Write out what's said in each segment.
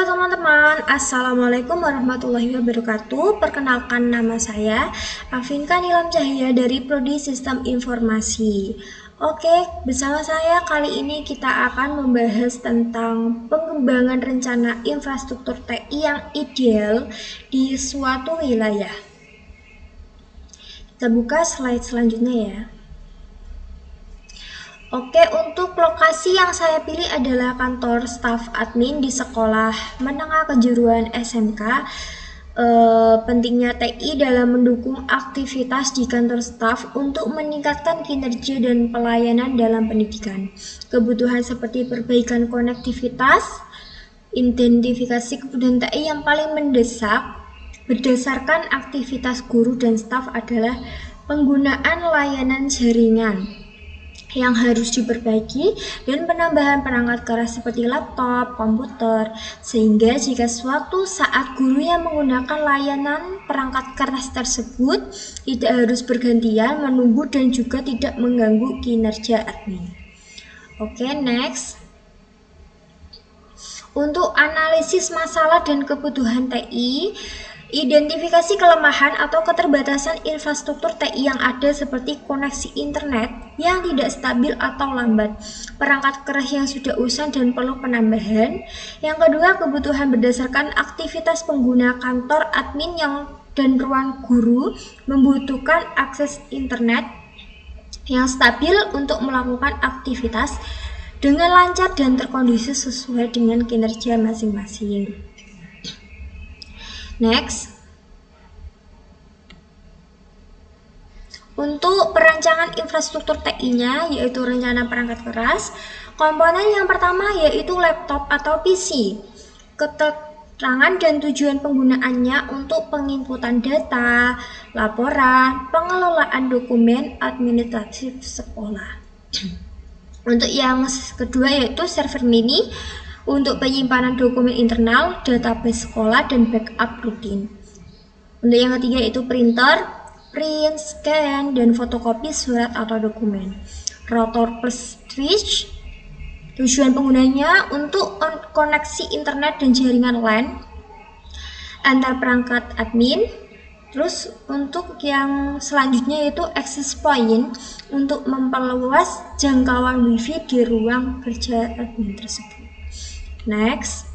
teman-teman, Assalamualaikum warahmatullahi wabarakatuh. Perkenalkan, nama saya Afinka Nilam Cahya dari Prodi Sistem Informasi. Oke, bersama saya kali ini kita akan membahas tentang pengembangan rencana infrastruktur TI yang ideal di suatu wilayah. Kita buka slide selanjutnya ya. Oke, untuk lokasi yang saya pilih adalah kantor staf admin di sekolah menengah kejuruan SMK. Pentingnya TI dalam mendukung aktivitas di kantor staf untuk meningkatkan kinerja dan pelayanan dalam pendidikan. Kebutuhan seperti perbaikan konektivitas, identifikasi kebutuhan TI yang paling mendesak berdasarkan aktivitas guru dan staf adalah penggunaan layanan jaringan yang harus diperbaiki dan penambahan perangkat keras seperti laptop, komputer, sehingga jika suatu saat guru yang menggunakan layanan perangkat keras tersebut tidak harus bergantian menunggu dan juga tidak mengganggu kinerja admin. Oke, next. Untuk analisis masalah dan kebutuhan TI, identifikasi kelemahan atau keterbatasan infrastruktur TI yang ada seperti koneksi internet yang tidak stabil atau lambat, perangkat keras yang sudah usang dan perlu penambahan. Yang kedua, kebutuhan berdasarkan aktivitas pengguna kantor admin dan ruang guru membutuhkan akses internet yang stabil untuk melakukan aktivitas dengan lancar dan terkondisi sesuai dengan kinerja masing-masing. Next, untuk perancangan infrastruktur TI-nya yaitu rencana perangkat keras, komponen yang pertama yaitu laptop atau PC. Keterangan dan tujuan penggunaannya untuk penginputan data, laporan, pengelolaan dokumen administratif sekolah. Untuk yang kedua yaitu server mini untuk penyimpanan dokumen internal, database sekolah, dan backup rutin. Untuk yang ketiga yaitu printer, print, scan, dan fotokopi surat atau dokumen. Router plus switch, tujuan penggunanya untuk koneksi internet dan jaringan LAN antar perangkat admin. Terus untuk yang selanjutnya yaitu access point untuk memperluas jangkauan wifi di ruang kerja admin tersebut. Next,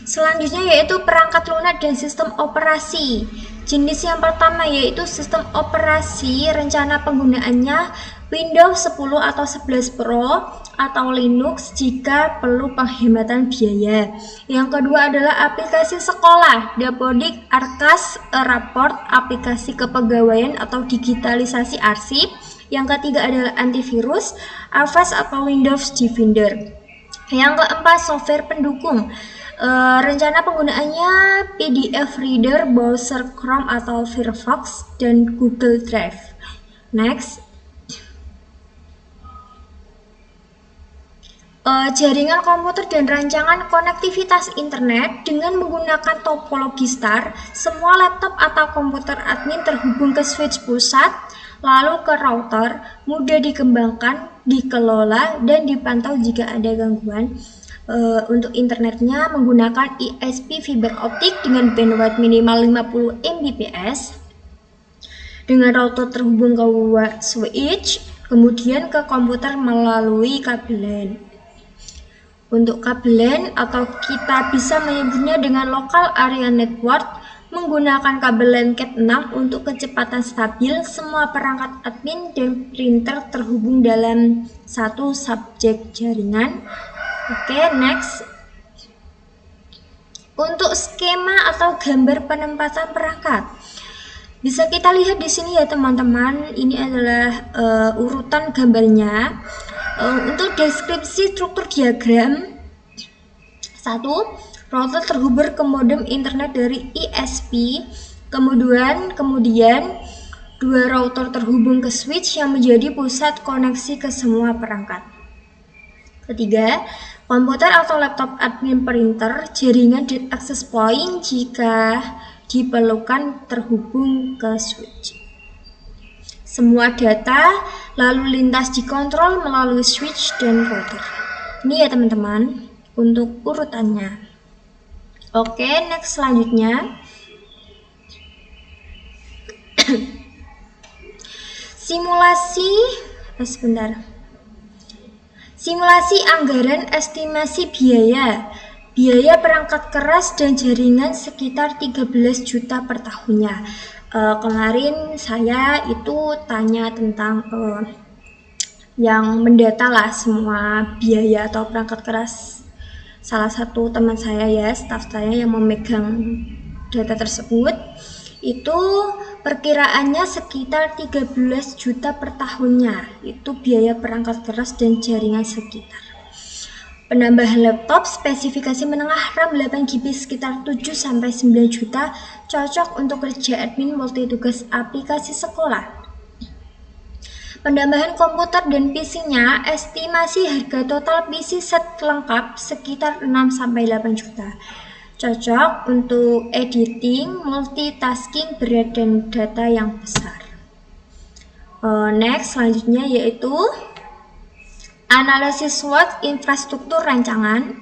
selanjutnya yaitu perangkat lunak dan sistem operasi. Jenis yang pertama yaitu sistem operasi, rencana penggunaannya Windows 10 atau 11 Pro atau Linux jika perlu penghematan biaya. Yang kedua adalah aplikasi sekolah, Dapodik, Arkas, Rapport, aplikasi kepegawaian atau digitalisasi arsip. Yang ketiga adalah antivirus, Avast atau Windows Defender. Yang keempat, software pendukung. Rencana penggunaannya PDF Reader, browser Chrome atau Firefox, dan Google Drive. Next, jaringan komputer dan rancangan konektivitas internet dengan menggunakan topologi STAR. Semua laptop atau komputer admin terhubung ke switch pusat, lalu ke router, mudah dikembangkan, dikelola, dan dipantau jika ada gangguan. Untuk internetnya menggunakan ISP fiber optik dengan bandwidth minimal 50 Mbps dengan router terhubung ke switch, kemudian ke komputer melalui kabel LAN. Untuk kabel LAN atau kita bisa menyebutnya dengan local area network, menggunakan kabel LAN Cat 6 untuk kecepatan stabil. Semua perangkat admin dan printer terhubung dalam satu subjek jaringan. Oke, next. Untuk skema atau gambar penempatan perangkat, bisa kita lihat di sini ya teman-teman. Ini adalah urutan gambarnya. Untuk deskripsi struktur diagram, 1. Router terhubung ke modem internet dari ISP. Kemudian 2 router terhubung ke switch yang menjadi pusat koneksi ke semua perangkat. Ketiga, komputer atau laptop admin, printer, jaringan dan access point jika diperlukan terhubung ke switch. Semua data lalu lintas dikontrol melalui switch dan router. Ini ya teman-teman untuk urutannya. Oke, next selanjutnya. Simulasi anggaran estimasi biaya perangkat keras dan jaringan sekitar 13 juta per tahunnya. Kemarin saya itu tanya tentang yang mendata lah semua biaya atau perangkat keras salah satu teman saya ya, staf saya yang memegang data tersebut, itu perkiraannya sekitar 13 juta per tahunnya. Itu biaya perangkat keras dan jaringan sekitar. Penambahan laptop spesifikasi menengah RAM 8GB sekitar 7-9 juta, cocok untuk kerja admin multitugas aplikasi sekolah. Penambahan komputer dan PC-nya, estimasi harga total PC set lengkap sekitar 6-8 juta. Cocok untuk editing, multitasking, berat dan data yang besar. Next, selanjutnya yaitu analisis SWOT infrastruktur rancangan.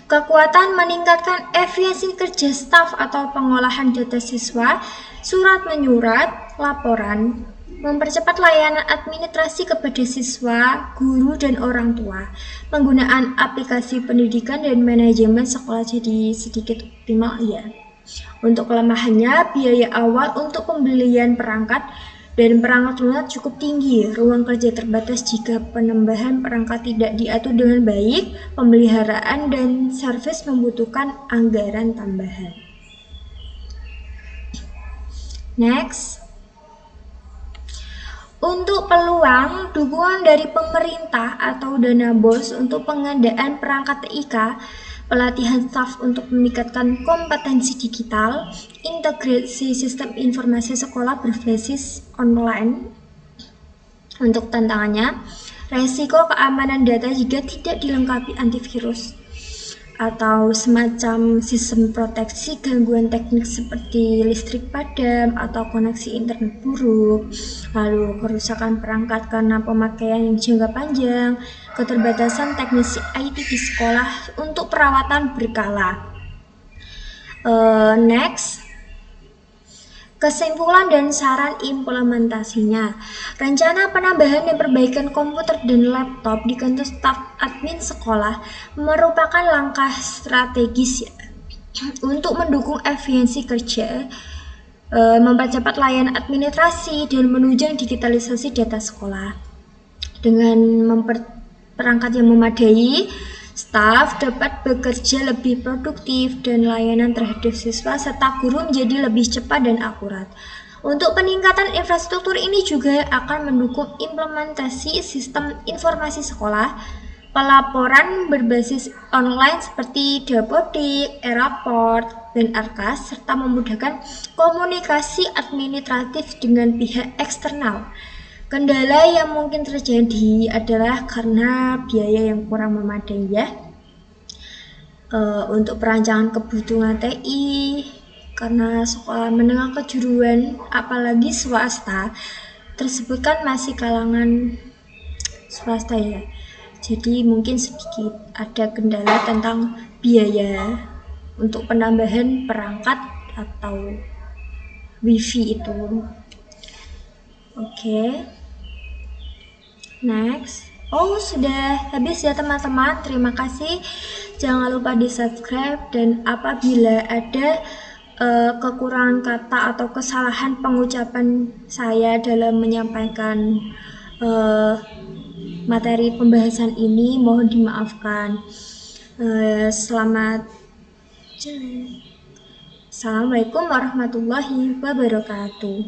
Kekuatan meningkatkan efisiensi kerja staf atau pengolahan data siswa, surat menyurat, laporan, mempercepat layanan administrasi kepada siswa, guru, dan orang tua. Penggunaan aplikasi pendidikan dan manajemen sekolah jadi sedikit optimal ya. Untuk kelemahannya, biaya awal untuk pembelian perangkat dan perangkat lunak cukup tinggi. Ruang kerja terbatas jika penambahan perangkat tidak diatur dengan baik. Pemeliharaan dan servis membutuhkan anggaran tambahan. Next. Untuk peluang dukungan dari pemerintah atau dana BOS untuk pengadaan perangkat TIK, pelatihan staf untuk meningkatkan kompetensi digital, integrasi sistem informasi sekolah berbasis online. Untuk tantangannya, resiko keamanan data jika tidak dilengkapi antivirus atau semacam sistem proteksi gangguan teknik seperti listrik padam atau koneksi internet buruk, lalu kerusakan perangkat karena pemakaian yang jangka panjang, keterbatasan teknisi IT di sekolah untuk perawatan berkala. Next, kesimpulan dan saran implementasinya. Rencana penambahan dan perbaikan komputer dan laptop di kantor staf admin sekolah merupakan langkah strategis ya, untuk mendukung efisiensi kerja, mempercepat layanan administrasi, dan menunjang digitalisasi data sekolah. Dengan perangkat yang memadai, staf dapat bekerja lebih produktif dan layanan terhadap siswa serta guru menjadi lebih cepat dan akurat. Untuk peningkatan infrastruktur ini juga akan mendukung implementasi sistem informasi sekolah, pelaporan berbasis online seperti Dapodik, e-raport, dan Arkas, serta memudahkan komunikasi administratif dengan pihak eksternal. Kendala yang mungkin terjadi adalah karena biaya yang kurang memadai ya. Untuk perancangan kebutuhan TI, karena sekolah menengah kejuruan apalagi swasta tersebut kan masih kalangan swasta ya. Jadi mungkin sedikit ada kendala tentang biaya untuk penambahan perangkat atau wifi itu. Oke. Next. Sudah habis ya teman-teman. Terima kasih. Jangan lupa di subscribe, dan apabila ada kekurangan kata atau kesalahan pengucapan saya dalam menyampaikan materi pembahasan ini, mohon dimaafkan. Assalamualaikum warahmatullahi wabarakatuh.